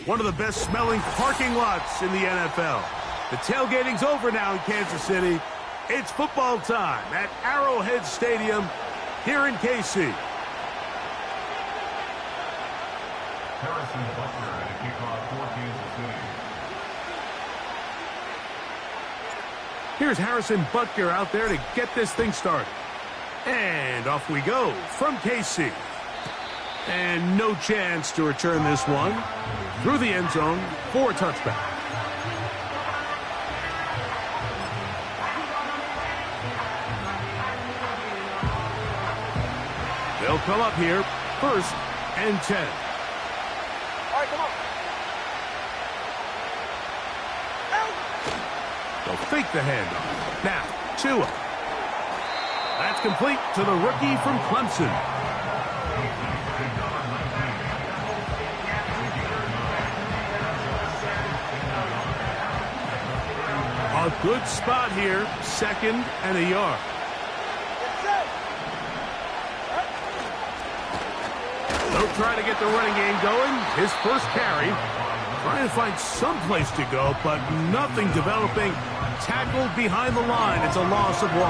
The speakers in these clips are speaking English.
one of the best-smelling parking lots in the NFL. The tailgating's over now in Kansas City. It's football time at Arrowhead Stadium here in KC. Harrison Butker at a kickoff for Kansas City. Here's Harrison Butker out there to get this thing started. And off we go from KC. And no chance to return this one through the end zone for a touchback. They'll come up here, 1st and 10. All right, come on. They'll fake the handoff. Now, Tua. That's complete to the rookie from Clemson. A good spot here, 2nd and a yard. They'll try to get the running game going. His first carry. Trying to find some place to go, but nothing developing. Tackled behind the line. It's a loss of 1.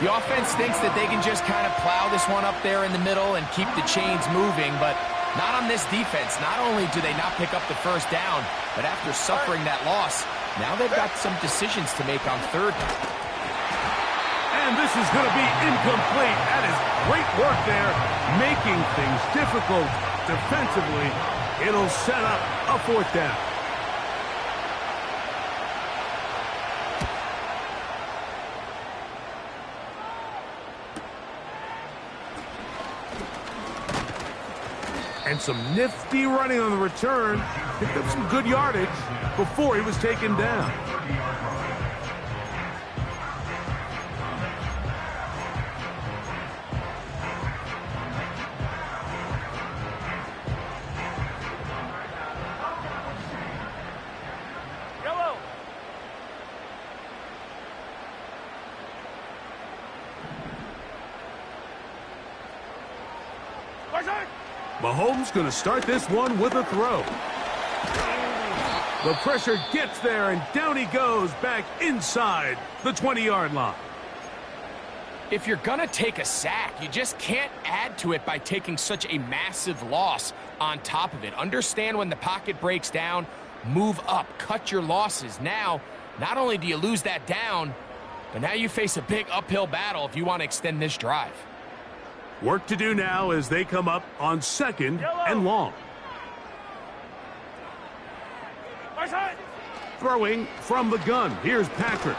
The offense thinks that they can just kind of plow this one up there in the middle and keep the chains moving, but not on this defense. Not only do they not pick up the first down, but after suffering that loss, now they've got some decisions to make on 3rd down. And this is going to be incomplete. That is great work there, making things difficult defensively. It'll set up a 4th down. And some nifty running on the return. Picked up some good yardage before he was taken down. Yellow. Mahomes going to start this one with a throw. The pressure gets there, and down he goes back inside the 20-yard line. If you're going to take a sack, you just can't add to it by taking such a massive loss on top of it. Understand when the pocket breaks down, move up, cut your losses. Now, not only do you lose that down, but now you face a big uphill battle if you want to extend this drive. Work to do now as they come up on 2nd and long. Throwing from the gun. Here's Patrick.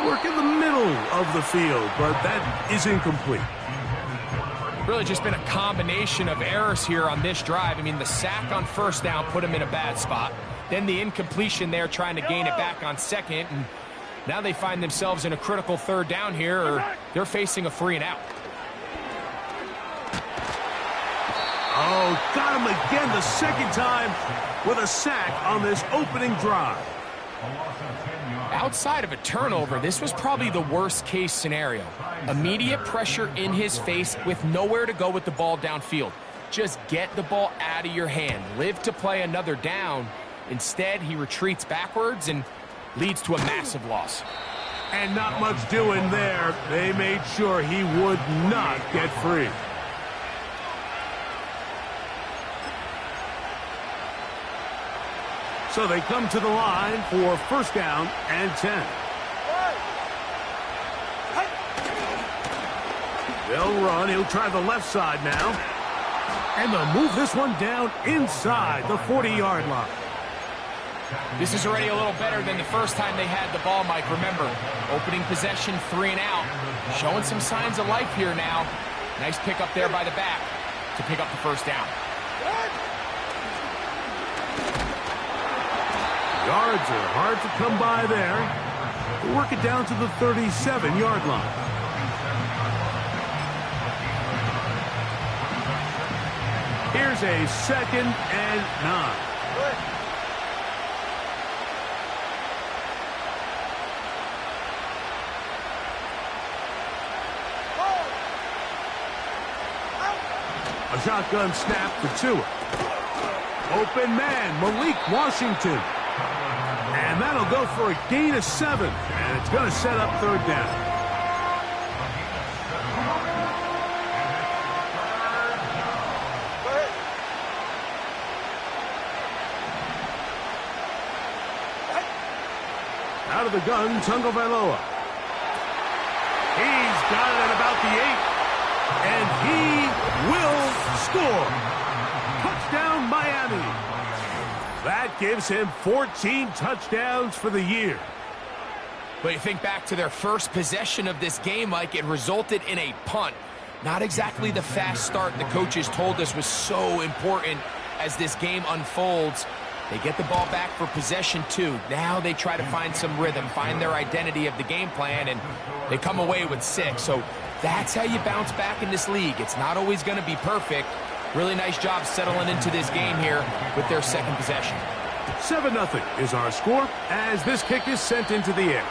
Work in the middle of the field, but that is incomplete. Really just been a combination of errors here on this drive. I mean, the sack on 1st down put him in a bad spot. Then the incompletion there trying to gain it back on 2nd. And now they find themselves in a critical 3rd down here, or they're facing a 3 and out. Oh, got him again the 2nd time with a sack on this opening drive. Outside of a turnover, this was probably the worst case scenario. Immediate pressure in his face with nowhere to go with the ball downfield. Just get the ball out of your hand. Live to play another down. Instead, he retreats backwards and leads to a massive loss. And not much doing there. They made sure he would not get free. So they come to the line for 1st down and 10. They'll run. He'll try the left side now. And they'll move this one down inside the 40-yard line. This is already a little better than the first time they had the ball, Mike. Remember, opening possession, 3 and out. Showing some signs of life here now. Nice pick up there by the back to pick up the 1st down. Yards are hard to come by there. We'll work it down to the 37-yard line. Here's a 2nd and 9. A shotgun snap for Tua. Open man, Malik Washington. And that'll go for a gain of 7. And it's going to set up third down. Out of the gun, Tagovailoa. He's got it at about the 8. And he will score. Touchdown, Miami. That gives him 14 touchdowns for the year. But you think back to their first possession of this game, Mike, it resulted in a punt. Not exactly the fast start the coaches told us was so important as this game unfolds. They get the ball back for possession 2. Now they try to find some rhythm, find their identity of the game plan, and they come away with 6. So that's how you bounce back in this league. It's not always going to be perfect. Really nice job settling into this game here with their second possession. 7-0 is our score as this kick is sent into the air.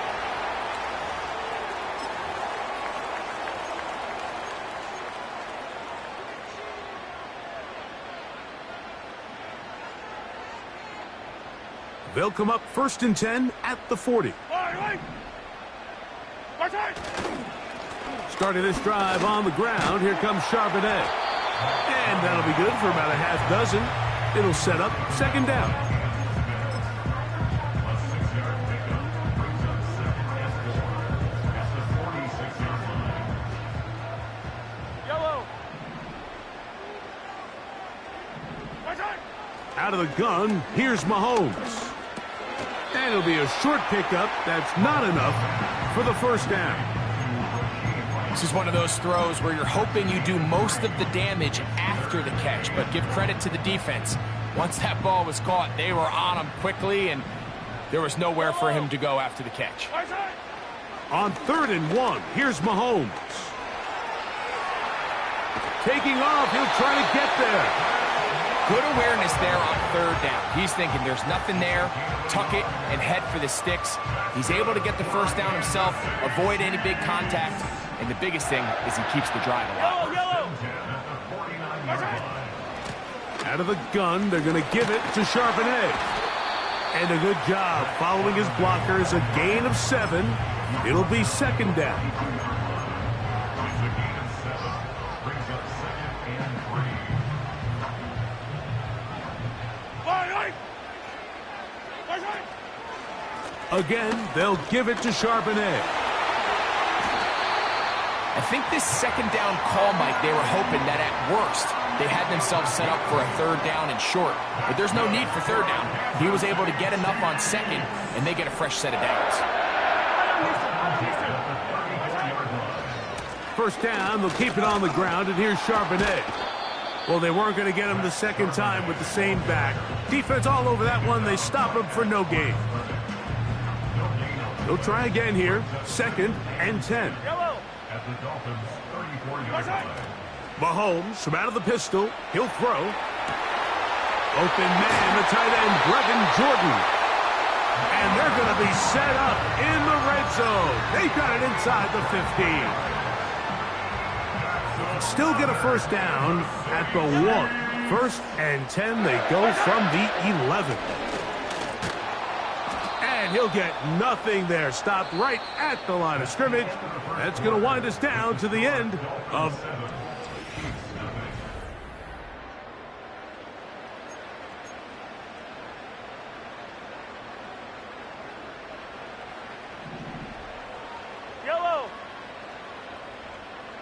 They'll come up 1st and 10 at the 40. Starting this drive on the ground, here comes Charbonnet. And that'll be good for about a half dozen. It'll set up 2nd down. Yellow. Out of the gun, here's Mahomes. And it'll be a short pickup. That's not enough for the 1st down. This is one of those throws where you're hoping you do most of the damage after the catch, but give credit to the defense. Once that ball was caught, they were on him quickly, and there was nowhere for him to go after the catch. On 3rd and 1, here's Mahomes. Taking off, he'll try to get there. Good awareness there on 3rd down. He's thinking there's nothing there, tuck it, and head for the sticks. He's able to get the 1st down himself, avoid any big contact, and the biggest thing is he keeps the drive alive. Out of the gun, they're going to give it to Charbonnet. And a good job following his blockers, a gain of 7. It'll be 2nd down. Again, they'll give it to Charbonnet. I think this 2nd down call, Mike, they were hoping that at worst they had themselves set up for a 3rd down and short. But there's no need for 3rd down. He was able to get enough on 2nd, and they get a fresh set of downs. 1st down, they'll keep it on the ground, and here's Charbonnet. Well, they weren't going to get him the 2nd time with the same back. Defense all over that one. They stop him for no gain. They'll try again here. 2nd and 10. Yellow. At the Dolphins' 34-yard line. Mahomes from out of the pistol. He'll throw. Open man, the tight end, Brevin Jordan. And they're going to be set up in the red zone. They've got it inside the 15. Still get a 1st down at the 1. 1st and 10. They go from the 11. And he'll get nothing there. Stopped right at the line of scrimmage. That's going to wind us down to the end of... Yellow.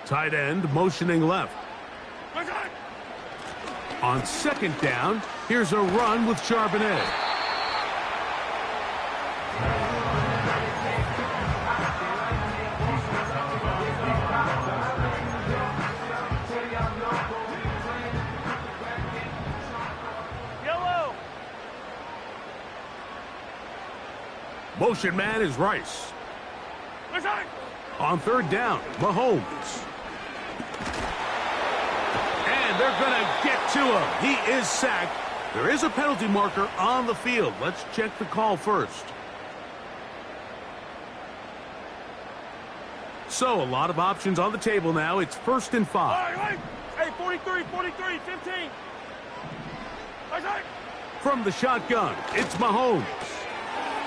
Tight end motioning left. On 2nd down, here's a run with Charbonnet. Yellow. Motion man is Rice. On 3rd down, Mahomes. And they're going to get to him. He is sacked. There is a penalty marker on the field. Let's check the call first. So, a lot of options on the table now. It's 1st and 5. Hey, 43, 15. From the shotgun, it's Mahomes.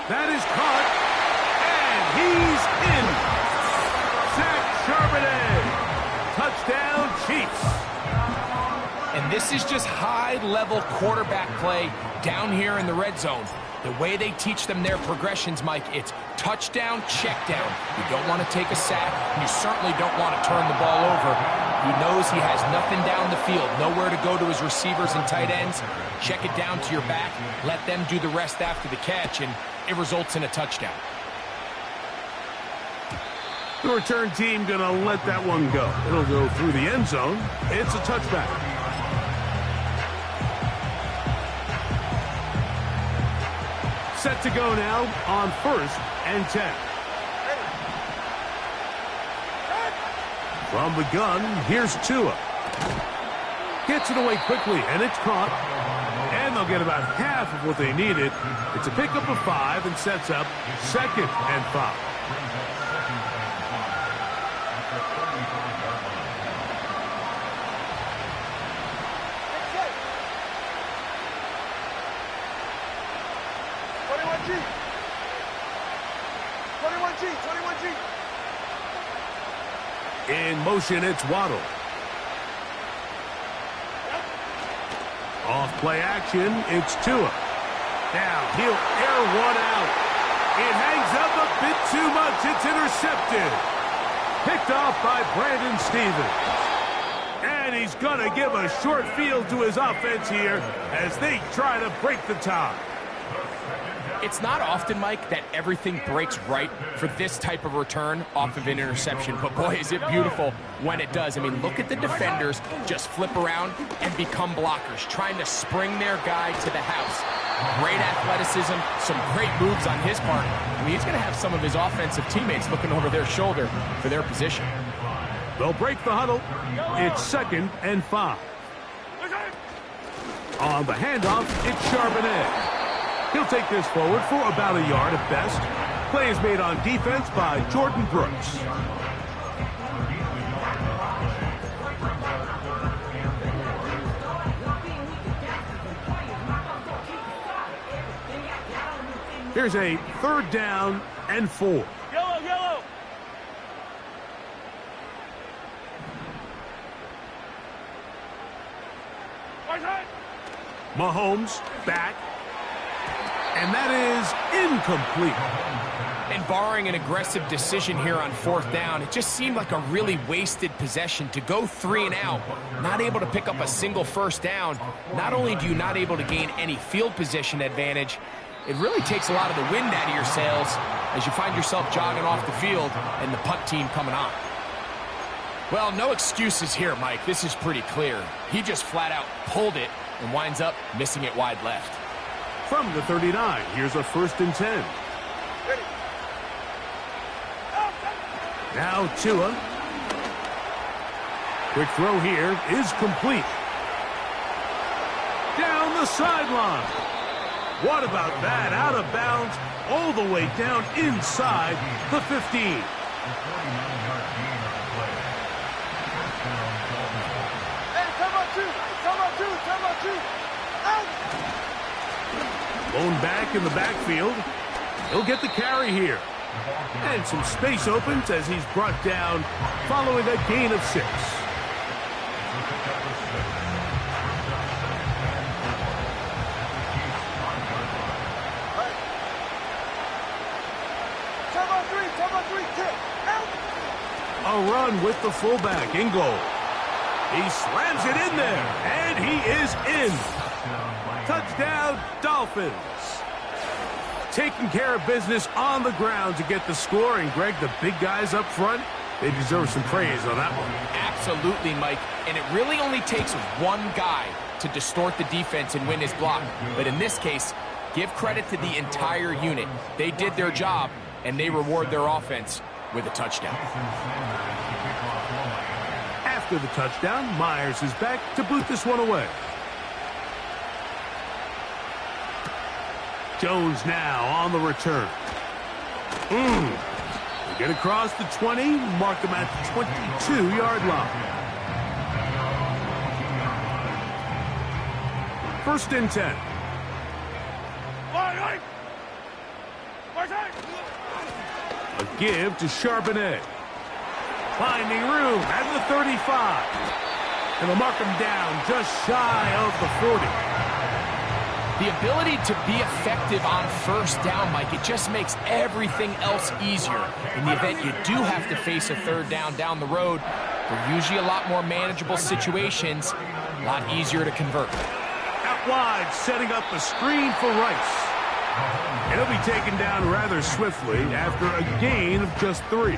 That is caught, and he's in. Zach Charbonnet. Touchdown, Chiefs. And this is just high-level quarterback play down here in the red zone. The way they teach them their progressions, Mike, it's touchdown, check down. You don't want to take a sack. You certainly don't want to turn the ball over. He knows he has nothing down the field, nowhere to go to his receivers and tight ends. Check it down to your back, let them do the rest after the catch, and it results in a touchdown. The return team going to let that one go. It'll go through the end zone. It's a touchback. Set to go now on 1st and 10. From the gun, here's Tua. Gets it away quickly, and it's caught. And they'll get about half of what they needed. It's a pickup of 5 and sets up 2nd and 5. In motion, it's Waddle. Off play action, it's Tua. Now, he'll air one out. It hangs up a bit too much. It's intercepted. Picked off by Brandon Stevens. And he's going to give a short field to his offense here as they try to break the tie. It's not often, Mike, that everything breaks right for this type of return off of an interception. But, boy, is it beautiful when it does. I mean, look at the defenders just flip around and become blockers, trying to spring their guy to the house. Great athleticism, some great moves on his part. I mean, he's going to have some of his offensive teammates looking over their shoulder for their position. They'll break the huddle. It's 2nd and 5. On the handoff, it's Charbonnet. He'll take this forward for about a yard at best. Play is made on defense by Jordan Brooks. Here's a 3rd down and 4. Yellow, yellow. Mahomes back. And that is incomplete. And barring an aggressive decision here on 4th down, it just seemed like a really wasted possession to go 3 and out, not able to pick up a single 1st down. Not only do you not able to gain any field position advantage, it really takes a lot of the wind out of your sails as you find yourself jogging off the field and the punt team coming on. Well, no excuses here, Mike. This is pretty clear. He just flat out pulled it and winds up missing it wide left. From the 39, here's a 1st and 10. Now Tua. Quick throw here is complete. Down the sideline. What about that? Out of bounds all the way down inside the 15. Blown back in the backfield. He'll get the carry here. And some space opens as he's brought down following a gain of 6. A run with the fullback in goal. He slams it in there, and he is in. Touchdown, Dolphins. Taking care of business on the ground to get the score. And, Greg, the big guys up front, they deserve some praise on that one. Absolutely, Mike. And it really only takes one guy to distort the defense and win his block. But in this case, give credit to the entire unit. They did their job, and they reward their offense with a touchdown. After the touchdown, Myers is back to boot this one away. Jones now on the return. They get across the 20, mark them at the 22-yard line. 1st and 10. A give to Charbonnet. Finding room at the 35. And they'll mark him down just shy of the 40. The ability to be effective on first down, Mike, it just makes everything else easier. In the event you do have to face a third down the road, they're usually a lot more manageable situations, a lot easier to convert. Out wide, setting up a screen for Rice. And he'll be taken down rather swiftly after a gain of just 3.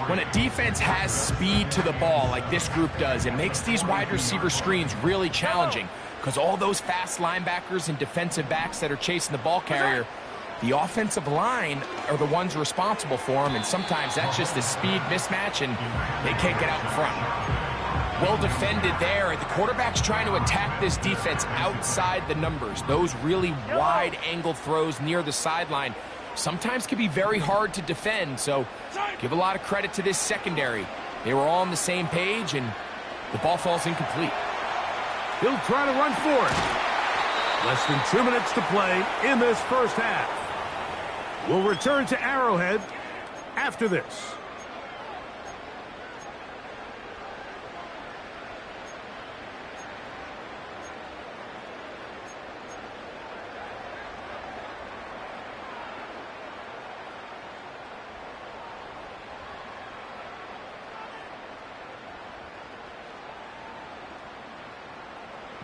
When a defense has speed to the ball like this group does, it makes these wide receiver screens really challenging because all those fast linebackers and defensive backs that are chasing the ball carrier, the offensive line are the ones responsible for them, and sometimes that's just a speed mismatch, and they can't get out in front. Well defended there. The quarterback's trying to attack this defense outside the numbers. Those really wide-angle throws near the sideline sometimes can be very hard to defend, so give a lot of credit to this secondary. They were all on the same page, and the ball falls incomplete. He'll try to run for it. Less than 2 minutes to play in this first half. We'll return to Arrowhead after this.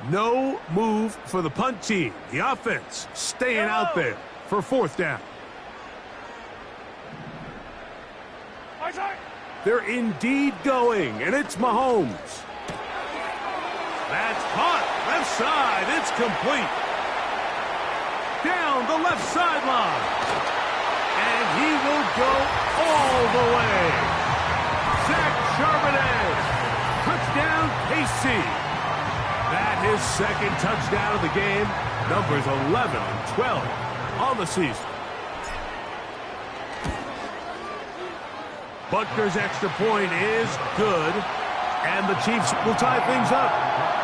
No move for the punt team. The offense staying out there for fourth down. They're indeed going, and it's Mahomes. That's hot. Left side. It's complete. Down the left sideline. And he will go all the way. Zach Charbonnet. Touchdown, KC. That his second touchdown of the game. Numbers 11 and 12 on the season. Butker's extra point is good. And the Chiefs will tie things up.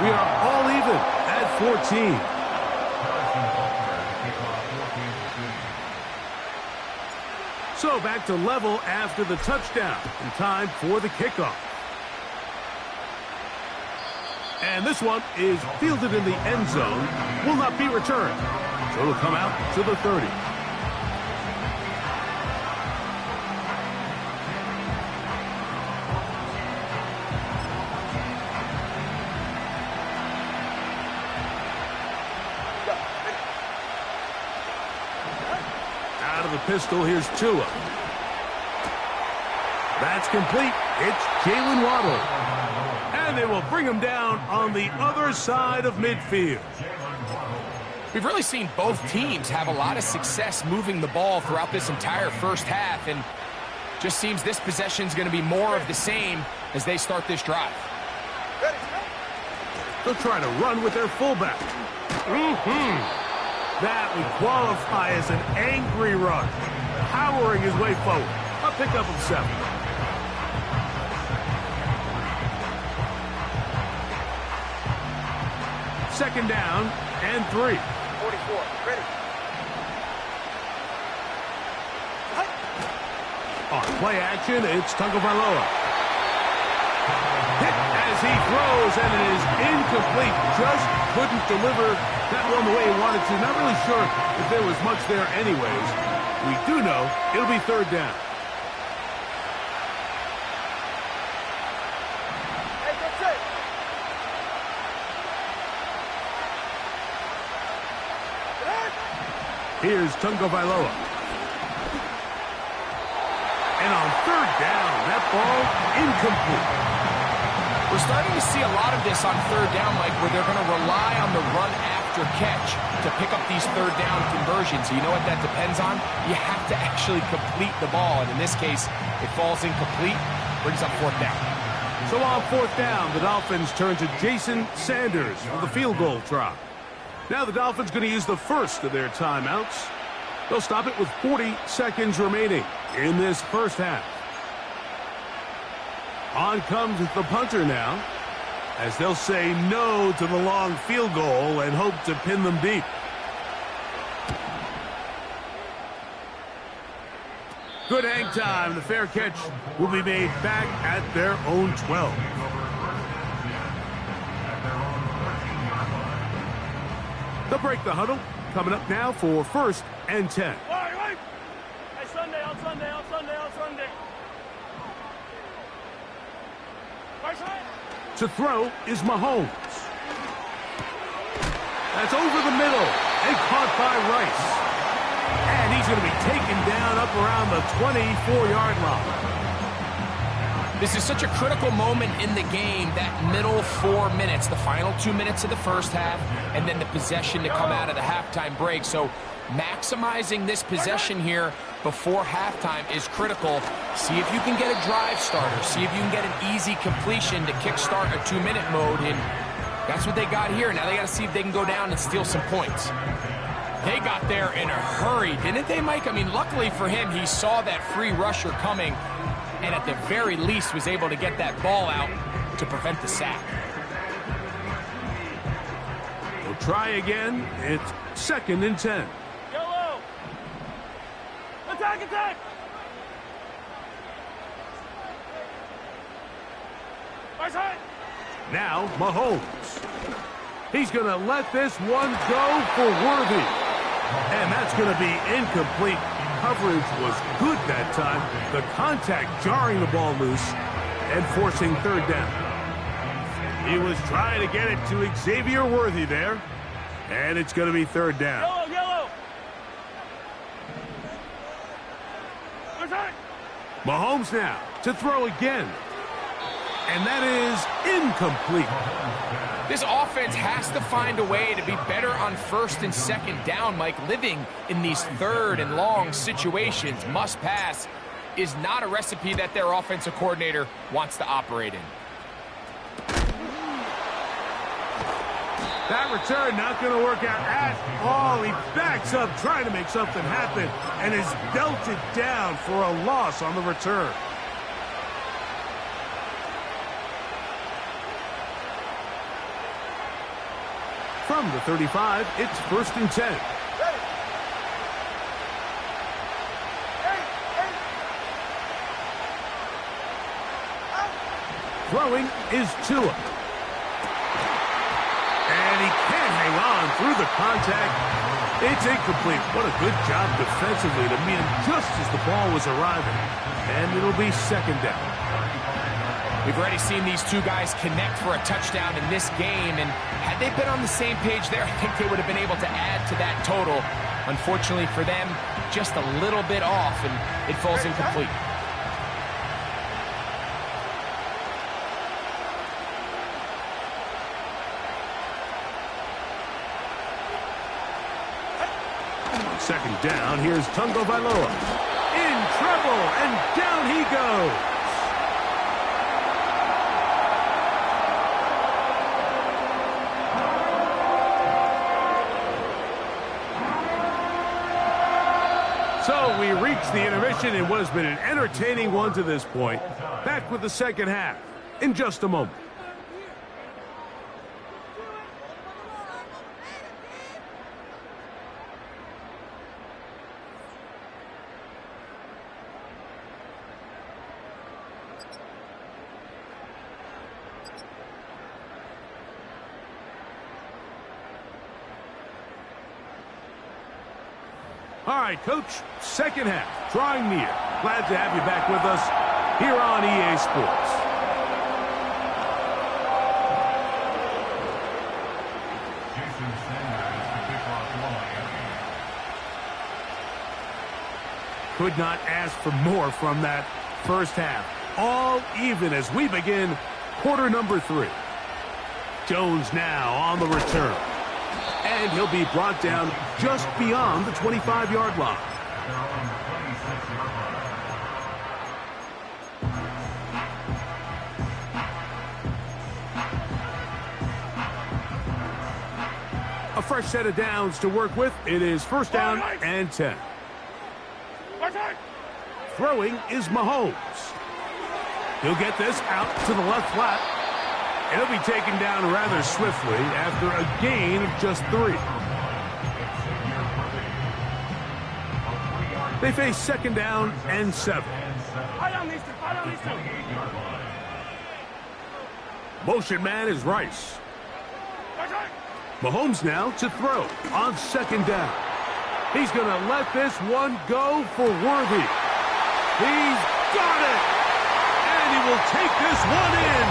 We are all even at 14. So back to level after the touchdown. And time for the kickoff. And this one is fielded in the end zone. Will not be returned. So it'll come out to the 30. Out of the pistol, here's Tua. That's complete. It's Jalen Waddle. And they will bring him down on the other side of midfield. We've really seen both teams have a lot of success moving the ball throughout this entire first half, and just seems this possession is going to be more of the same as they start this drive. They'll try to run with their fullback. That would qualify as an angry run, powering his way forward. A pickup of 7. Second down and 3. 44, ready. On play action, it's Tagovailoa. Hit as he throws, and it is incomplete. Just couldn't deliver that one the way he wanted to. Not really sure if there was much there anyways. We do know it'll be third down. Here's Tagovailoa. And on third down, that ball incomplete. We're starting to see a lot of this on third down, Mike, where they're going to rely on the run after catch to pick up these third down conversions. You know what that depends on? You have to actually complete the ball, and in this case, it falls incomplete, brings up fourth down. So on fourth down, the Dolphins turn to Jason Sanders for the field goal try. Now the Dolphins going to use the first of their timeouts. They'll stop it with 40 seconds remaining in this first half. On comes the punter now, as they'll say no to the long field goal and hope to pin them deep. Good hang time. The fair catch will be made back at their own 12. They'll break the huddle. Coming up now for 1st and 10. Hey, Sunday, on Sunday, on Sunday, on Sunday. To throw is Mahomes. That's over the middle and caught by Rice. And he's going to be taken down up around the 24-yard line. This is such a critical moment in the game, that middle 4 minutes, the final 2 minutes of the first half, and then the possession to come out of the halftime break. So maximizing this possession here before halftime is critical. See if you can get a drive starter. See if you can get an easy completion to kickstart a 2-minute mode. And that's what they got here. Now they got to see if they can go down and steal some points. They got there in a hurry, didn't they, Mike? I mean, luckily for him, he saw that free rusher coming, and at the very least was able to get that ball out to prevent the sack. We'll try again. It's 2nd and 10. Yellow. Attack, attack. Now Mahomes. He's going to let this one go for Worthy. And that's going to be incomplete. Coverage was good that time. The contact jarring the ball loose and forcing 3rd down. He was trying to get it to Xavier Worthy there. And it's going to be 3rd down. Yellow, yellow. Mahomes now to throw again. And that is incomplete. This offense has to find a way to be better on 1st and 2nd down, Mike. Living in these 3rd and long situations, must pass, is not a recipe that their offensive coordinator wants to operate in. That return not going to work out at all. He backs up trying to make something happen and is belted down for a loss on the return. From the 35, it's 1st and 10. Throwing is Tua. And he can't hang on through the contact. It's incomplete. What a good job defensively to meet him just as the ball was arriving. And it'll be 2nd down. We've already seen these two guys connect for a touchdown in this game, and had they been on the same page there, I think they would have been able to add to that total. Unfortunately for them, just a little bit off, and it falls incomplete. Second down, here's Tungo Vailoa. In trouble, and down he goes. So we reach the intermission in what has been an entertaining one to this point. Back with the second half in just a moment. All right, Coach, second half, drawing near. Glad to have you back with us here on EA Sports. Jason Sanders to kick off line. Could not ask for more from that first half. All even as we begin quarter number 3. Jones now on the return. And he'll be brought down just beyond the 25-yard line. A fresh set of downs to work with. It is 1st down and 10. Throwing is Mahomes. He'll get this out to the left flat. And he'll be taken down rather swiftly after a gain of just 3. They face second down and 7. Motion man is Rice. Mahomes now to throw on second down. He's going to let this one go for Worthy. He's got it! And he will take this one in.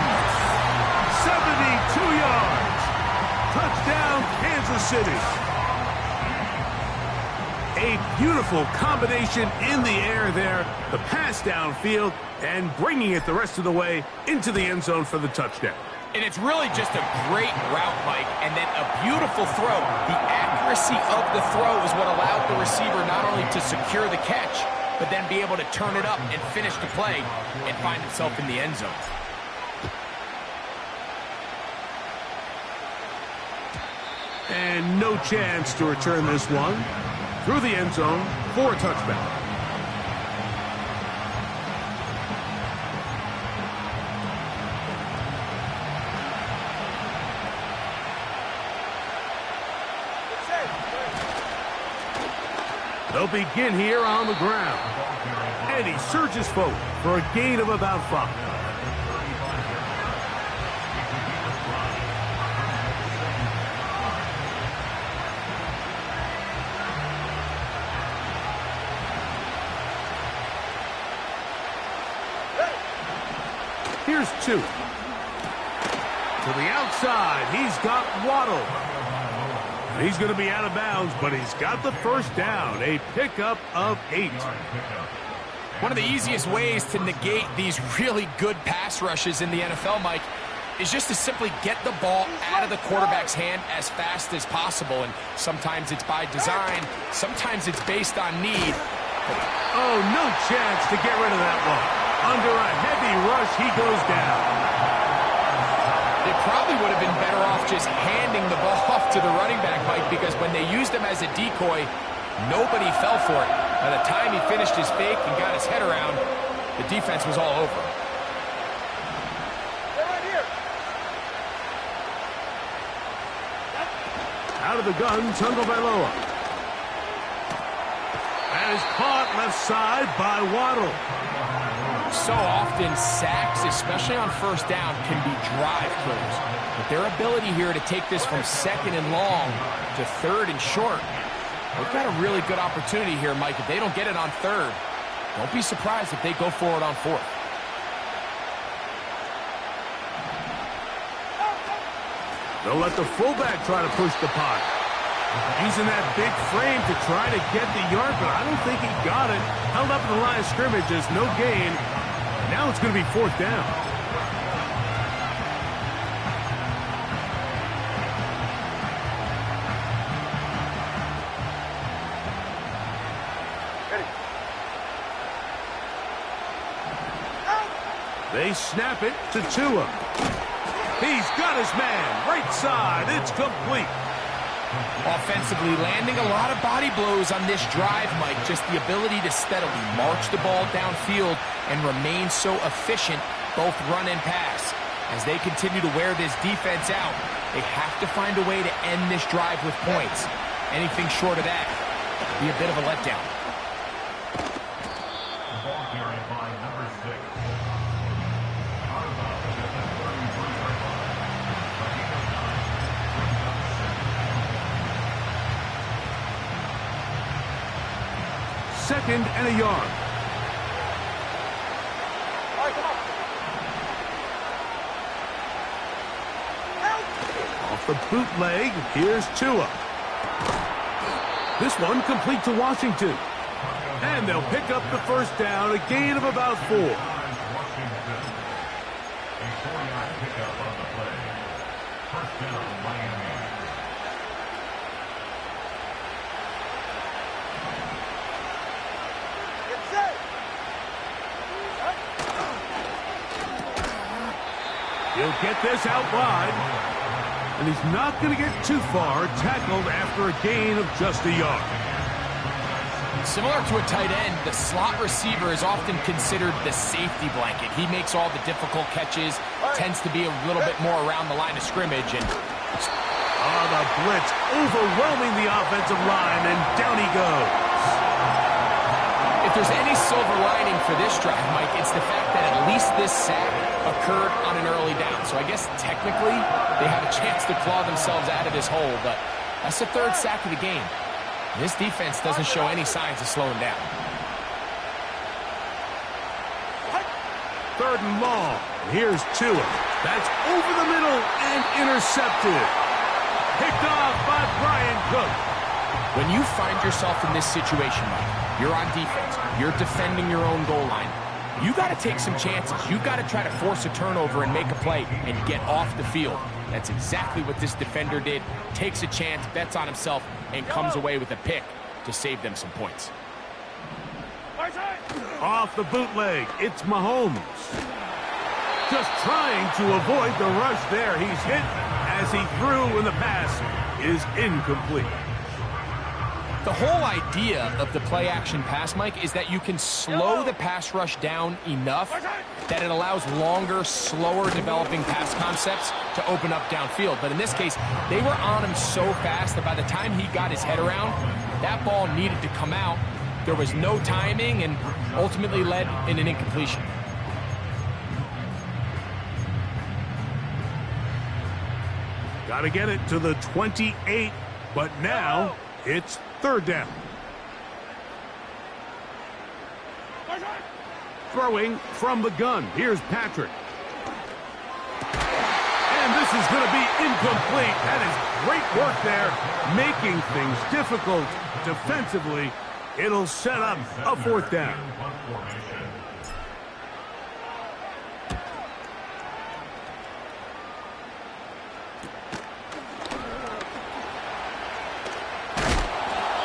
72 yards. Touchdown, Kansas City. A beautiful combination in the air there. The pass downfield and bringing it the rest of the way into the end zone for the touchdown. And it's really just a great route, Mike, and then a beautiful throw. The accuracy of the throw is what allowed the receiver not only to secure the catch, but then be able to turn it up and finish the play and find himself in the end zone. And no chance to return this one through the end zone for a touchback. They'll begin here on the ground. And he surges forward for a gain of about 5. Here's 2. To the outside, he's got Waddle. He's going to be out of bounds, but he's got the first down. A pickup of 8. One of the easiest ways to negate these really good pass rushes in the NFL, Mike, is just to simply get the ball out of the quarterback's hand as fast as possible. And sometimes it's by design, sometimes it's based on need. Oh, no chance to get rid of that one. Under a heavy rush, he goes down. They probably would have been better off just handing the ball off to the running back, Mike, because when they used him as a decoy, nobody fell for it. By the time he finished his fake and got his head around, the defense was all over him. Out of the gun, Tagovailoa. And is caught left side by Waddle. So often, sacks, especially on first down, can be drive killers. But their ability here to take this from second and long to third and short, they've got a really good opportunity here, Mike. If they don't get it on third, don't be surprised if they go forward on fourth. They'll let the fullback try to push the punt. Using that big frame to try to get the yard, but I don't think he got it. Held up in the line of scrimmage, there's no gain. Now it's going to be fourth down. They snap it to Tua. He's got his man. Right side. It's complete. Offensively, landing a lot of body blows on this drive, Mike. Just the ability to steadily march the ball downfield and remain so efficient, both run and pass. As they continue to wear this defense out, they have to find a way to end this drive with points. Anything short of that would be a bit of a letdown. The ball carried by number 6. Second and a yard. Off the bootleg, here's Tua. This one complete to Washington. And they'll pick up the first down, a gain of about 4. Washington. A 4-yard pickup on the play. First down, Miami. He'll get this out wide. And he's not going to get too far, tackled after a gain of just a yard. Similar to a tight end, the slot receiver is often considered the safety blanket. He makes all the difficult catches, tends to be a little bit more around the line of scrimmage. And the blitz overwhelming the offensive line, and down he goes. there's any silver lining for this drive, Mike, it's the fact that at least this sack occurred on an early down. So I guess technically they have a chance to claw themselves out of this hole, but that's the third sack of the game. This defense doesn't show any signs of slowing down. Third and long. Here's Tua. That's over the middle and intercepted. Picked off by Brian Cook. When you find yourself in this situation, Mike, you're on defense, you're defending your own goal line, you got to take some chances. You got to try to force a turnover and make a play and get off the field. That's exactly what this defender did. Takes a chance, bets on himself, and comes away with a pick to save them some points. Off the bootleg, it's Mahomes. Just trying to avoid the rush there. He's hit as he threw, and the pass is incomplete. The whole idea of the play-action pass, Mike, is that you can slow the pass rush down enough that it allows longer, slower developing pass concepts to open up downfield. But in this case, they were on him so fast that by the time he got his head around, that ball needed to come out. There was no timing and ultimately led in an incompletion. Got to get it to the 28, but now it's third down. Throwing from the gun. Here's Patrick. And this is going to be incomplete. That is great work there, making things difficult defensively. It'll set up a fourth down.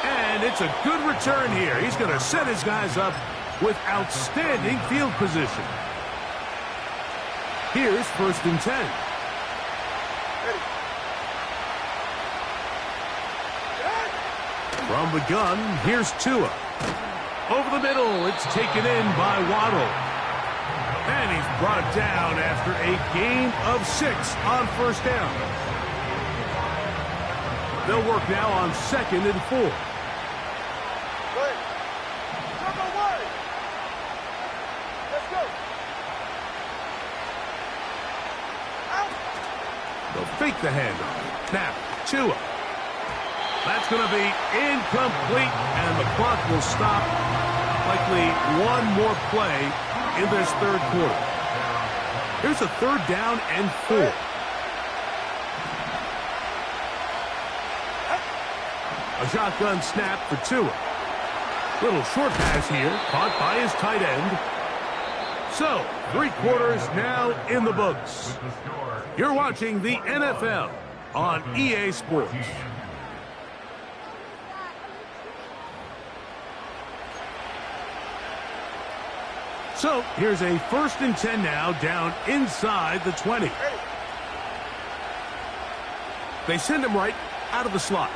And it's a good return here. He's going to set his guys up with outstanding field position. Here's 1st and 10. From the gun, here's Tua. Over the middle, it's taken in by Waddle. And he's brought down after a gain of 6 on 1st down. They'll work now on 2nd and 4. They'll fake the handoff. Now, Tua. That's going to be incomplete, and the clock will stop. Likely one more play in this third quarter. Here's a 3rd down and 4. A shotgun snap for Tua. Little short pass here, caught by his tight end. So, 3 quarters now in the books. You're watching the NFL on EA Sports. So, here's a 1st and 10 now, down inside the 20. They send him right out of the slot.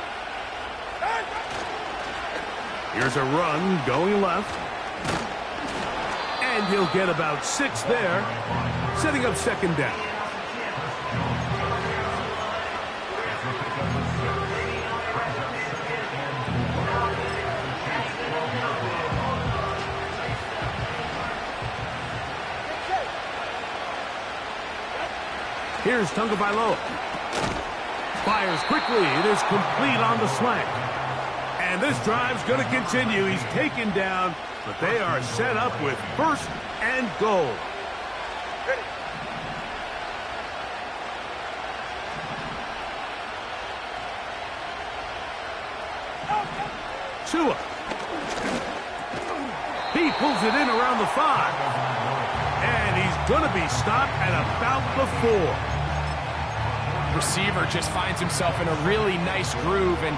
Here's a run going left. And he'll get about 6 there, setting up 2nd down. Here's Tagovailoa. Fires quickly. It is complete on the slant. And this drive's going to continue. He's taken down, but they are set up with 1st and goal. Tua. He pulls it in around the 5. And he's going to be stopped at about the 4. Receiver just finds himself in a really nice groove, and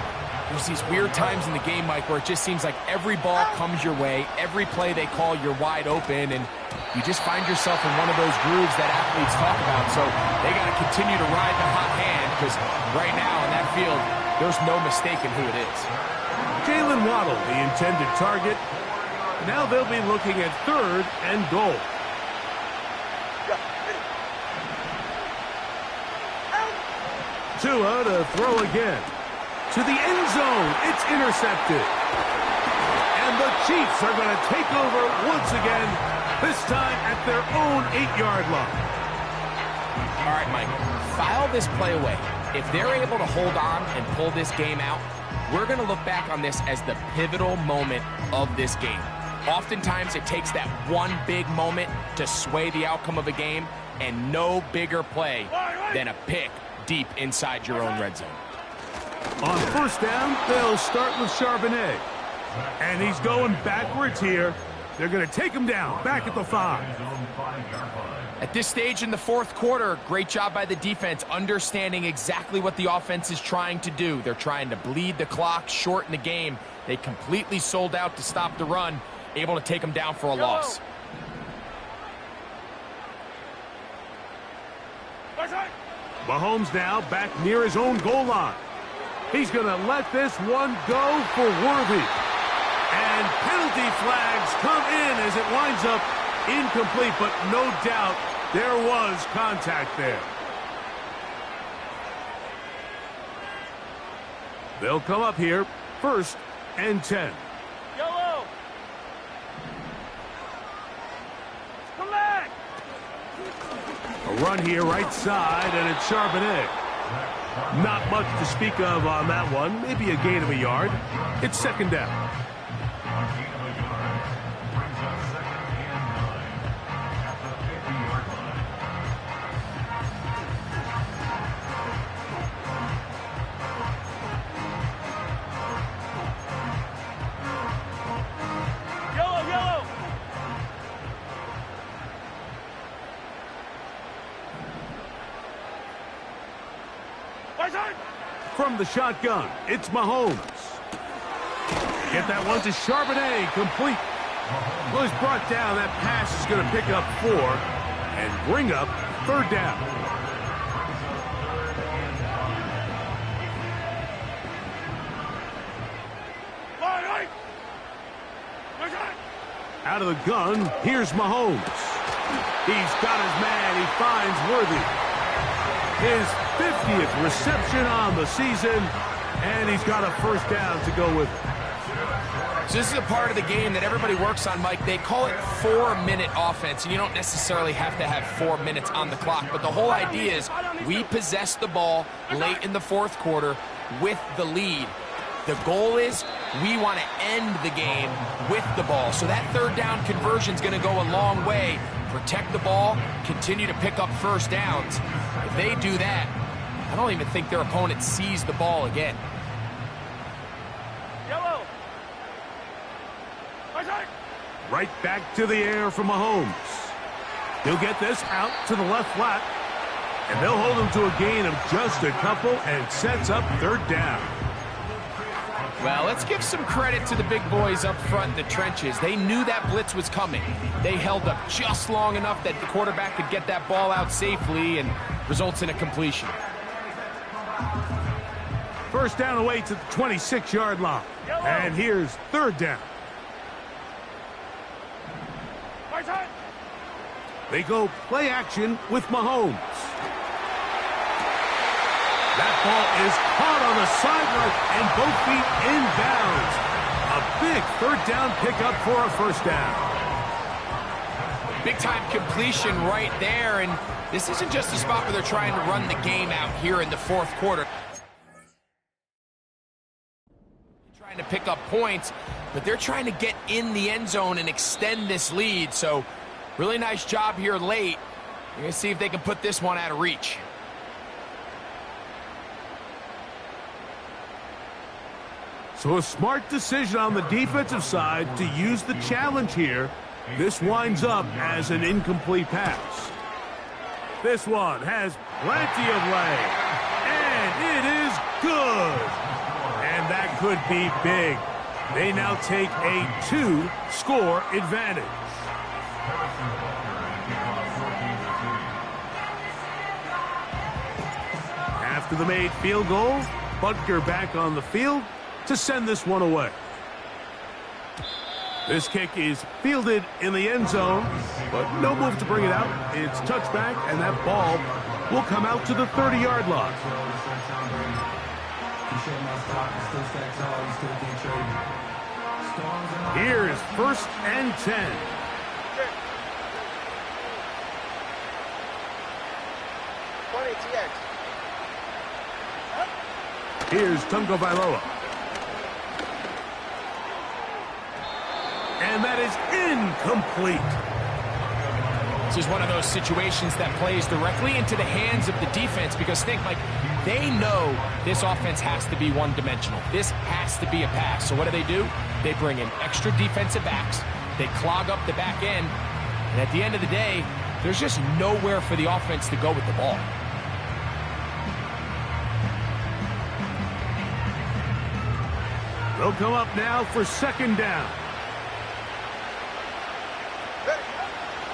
there's these weird times in the game, Mike, where it just seems like every ball comes your way, every play they call, you're wide open, and you just find yourself in one of those grooves that athletes talk about. So they got to continue to ride the hot hand, because right now in that field, there's no mistaking who it is. Jalen Waddle, the intended target. Now they'll be looking at 3rd and goal. Tua to throw again. To the end zone. It's intercepted. And And the Chiefs are going to take over once again, this time at their own 8-yard line. All right, Mike, file this play away. If they're able to hold on and pull this game out, we're going to look back on this as the pivotal moment of this game. Oftentimes, it takes that one big moment to sway the outcome of a game, and no bigger play than a pick deep inside your own red zone. On first down, they'll start with Charbonnet. And he's going backwards here. They're going to take him down, back at the 5. At this stage in the fourth quarter, great job by the defense, understanding exactly what the offense is trying to do. They're trying to bleed the clock, shorten the game. They completely sold out to stop the run, able to take them down for a loss. Mahomes now back near his own goal line. He's going to let this one go for Worthy. And penalty flags come in as it winds up incomplete, but no doubt there was contact there. They'll come up here, 1st and 10. Yellow. Come back. A run here right side, and it's Charbonnet. Not much to speak of on that one. Maybe a gain of a yard. It's 2nd down. From the shotgun, it's Mahomes. Get that one to Charbonnet, complete. Well, he's brought down. That pass is going to pick up 4 and bring up 3rd down. Out of the gun, here's Mahomes. He's got his man. He finds Worthy. His 50th reception on the season, and he's got a 1st down to go with it. So this is a part of the game that everybody works on, Mike. They call it 4-minute offense, and you don't necessarily have to have 4 minutes on the clock, but the whole idea is we possess the ball late in the fourth quarter with the lead. The goal is we want to end the game with the ball. So that 3rd down conversion is going to go a long way. Protect the ball, continue to pick up 1st downs. If they do that, I don't even think their opponent sees the ball again. Yellow. Right back to the air from Mahomes. He'll get this out to the left flat, and they'll hold him to a gain of just a couple, and sets up 3rd down. Well, let's give some credit to the big boys up front in the trenches. They knew that blitz was coming. They held up just long enough that the quarterback could get that ball out safely, and results in a completion. 1st down away to the 26-yard line. And here's 3rd down. They go play action with Mahomes. That ball is caught on the sideline and both feet inbounds. A big 3rd down pickup for a 1st down. Big-time completion right there, and this isn't just a spot where they're trying to run the game out here in the fourth quarter. Trying to pick up points, but they're trying to get in the end zone and extend this lead, so really nice job here late. You're going to see if they can put this one out of reach. So a smart decision on the defensive side to use the challenge here. This winds up as an incomplete pass. This one has plenty of leg, and it is good. And that could be big. They now take a 2-score advantage. After the made field goal, Butker back on the field to send this one away. This kick is fielded in the end zone, but no move to bring it out. It's touchback, and that ball will come out to the 30-yard line. Here's 1st and 10. Here's Tagovailoa. And that is incomplete. This is one of those situations that plays directly into the hands of the defense because think, like, they know this offense has to be one-dimensional. This has to be a pass. So what do? They bring in extra defensive backs. They clog up the back end. And at the end of the day, there's just nowhere for the offense to go with the ball. They'll come up now for 2nd down.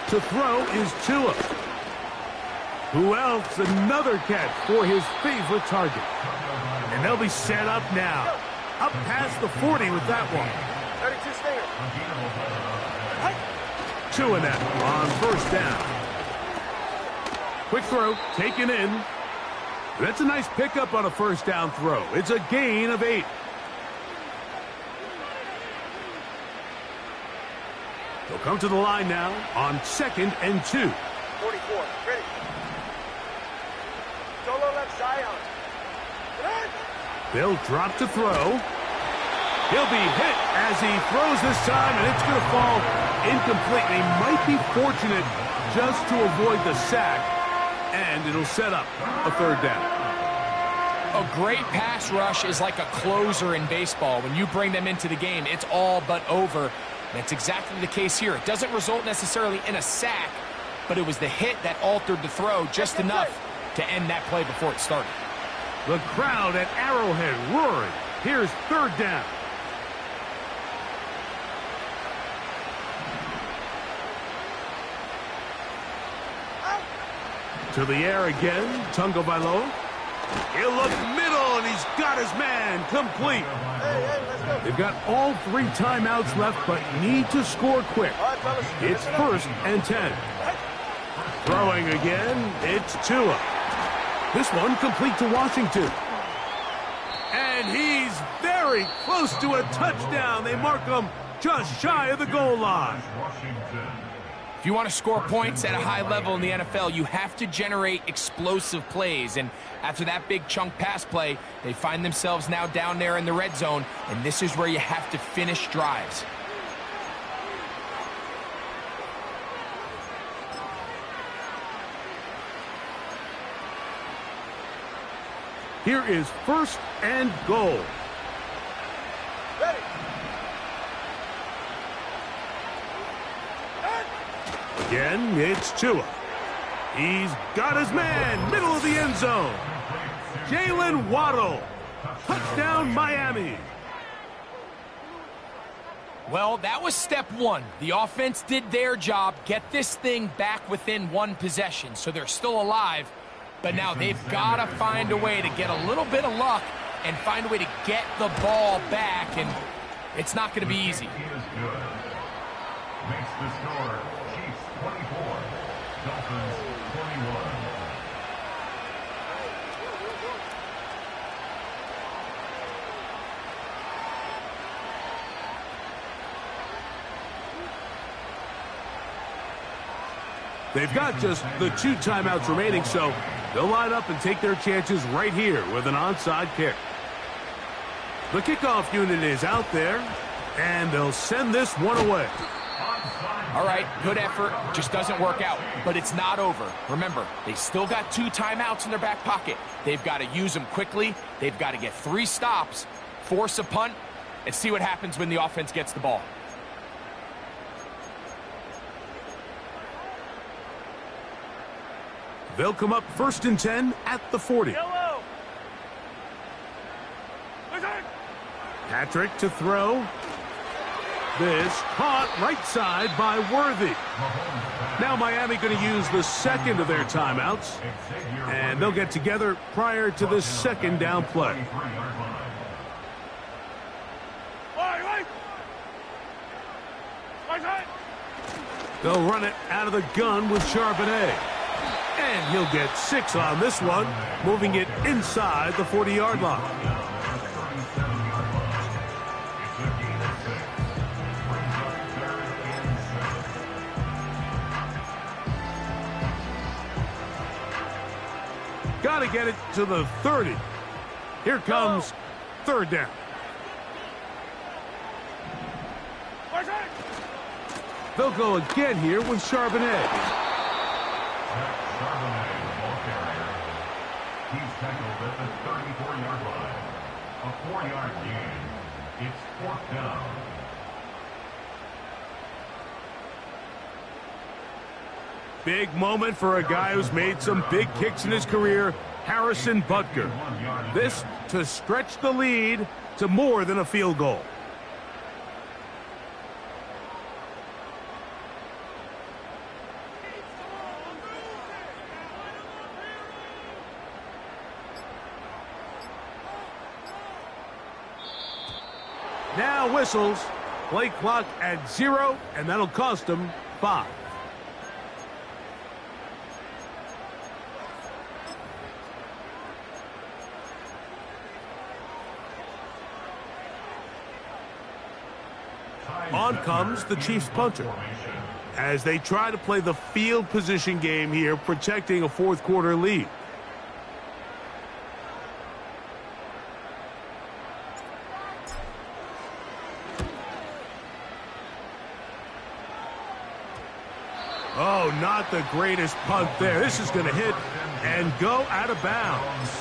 To throw is Tua. Who else? Another catch for his favorite target. And they'll be set up now. Up past the 40 with that one. 32 Stinger. Tua now on 1st down. Quick throw, taken in. That's a nice pickup on a 1st down throw. It's a gain of 8. They'll come to the line now on 2nd and 2. 44, ready. Solo left Zion. They'll drop to throw. He'll be hit as he throws this time, and it's going to fall incomplete. He might be fortunate just to avoid the sack, and it'll set up a 3rd down. A great pass rush is like a closer in baseball. When you bring them into the game, it's all but over. That's exactly the case here. It doesn't result necessarily in a sack, but it was the hit that altered the throw just enough to end that play before it started. The crowd at Arrowhead roaring. Here's 3rd down. To the air again, Tagovailoa. He'll look middle, and he's got his man complete. They've got all 3 timeouts left, but need to score quick. It's 1st and 10. Throwing again, it's Tua. This one complete to Washington. And he's very close to a touchdown. They mark him just shy of the goal line. If you want to score points at a high level in the NFL, you have to generate explosive plays. And after that big chunk pass play, they find themselves now down there in the red zone, and this is where you have to finish drives. Here is 1st and goal. Ready. Again, it's Tua. He's got his man, middle of the end zone. Jalen Waddle. Touchdown, Miami. Well, that was step 1. The offense did their job, get this thing back within 1 possession, so they're still alive. But now they've got to find a way to get a little bit of luck and find a way to get the ball back, and it's not going to be easy. Makes the score Chiefs 24, Dolphins 21. They've got just the 2 timeouts remaining, so they'll line up and take their chances right here with an onside kick. The kickoff unit is out there, and they'll send this one away. All right, good effort, just doesn't work out, but it's not over. Remember, they still got 2 timeouts in their back pocket. They've got to use them quickly. They've got to get 3 stops, force a punt, and see what happens when the offense gets the ball. They'll come up 1st and 10 at the 40. Yellow. Patrick to throw. This caught right side by Worthy. Now Miami going to use the 2nd of their timeouts, and they'll get together prior to the 2nd down play. They'll run it out of the gun with Charbonnet. And he'll get 6 on this one, moving it inside the 40-yard line. got to get it to the 30. Here comes third down. They'll go again here with Charbonnet. Charbonnet, the ball carrier. He's tackled at the 34-yard line. A 4-yard gain. It's fourth down. Big moment for a guy who's made some big kicks in his career, Harrison Butker. This to stretch the lead to more than a field goal. Now whistles. Play clock at 0, and that'll cost him 5. On comes the Chiefs punter as they try to play the field position game here, protecting a fourth quarter lead. Oh, not the greatest punt there. This is going to hit and go out of bounds.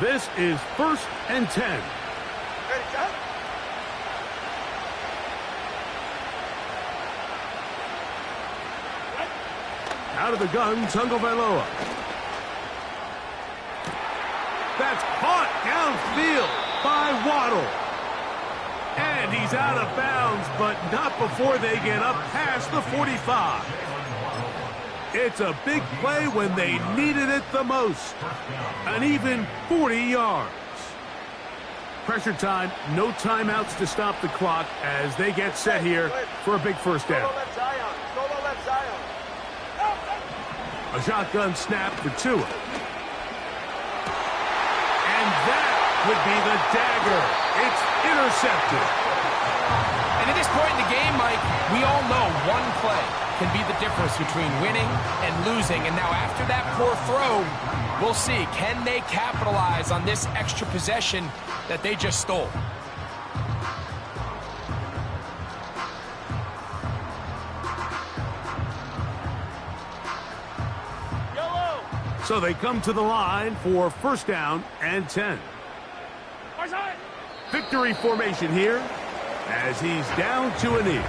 This is 1st and 10. Out of the gun, Tagovailoa. That's caught downfield by Waddle. And he's out of bounds, but not before they get up past the 45. It's a big play when they needed it the most. An even 40 yards. Pressure time, no timeouts to stop the clock as they get set here for a big first down. A shotgun snap for Tua. And that would be the dagger. It's intercepted. And at this point in the game, Mike, we all know one play can be the difference between winning and losing. And now after that poor throw, we'll see, can they capitalize on this extra possession that they just stole? So they come to the line for 1st down and 10. Victory formation here as he's down to a knee.